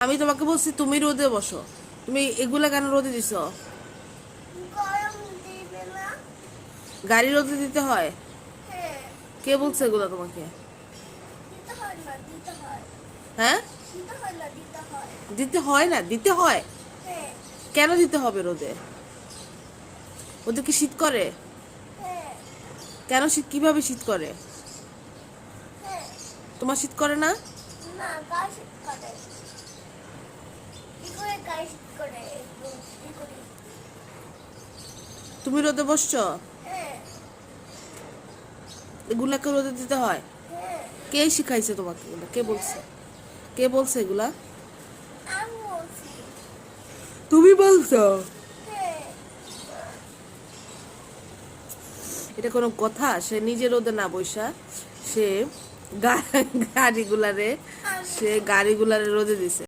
আমি তোমাকে বলছি তুমি রোদে বসো, তুমি এগুলা কেন রোদে দিছো? গাড়ি রোদে দিতে হয়? কে বলছে এগুলা তোমাকে? হ্যাঁ, দিতে হয় না, দিতে হয়। কেন দিতে হবে রোদে? ওদের কি শীত করে? কেন শীত, কিভাবে শীত করে? তোমার শীত করে না? তুমি রোদে বসছো? এগুলাকে রোদে দিতে হয়? কে শিখাইছে তোমাকে এগুলা? কে বলছে? কে বলছে এগুলা? তুমি বলছো? এটা কোনো কথা? সে নিজে রোদে না বইসা সে গাড়িগুলারে সে গাড়িগুলারে রোদে দিছে।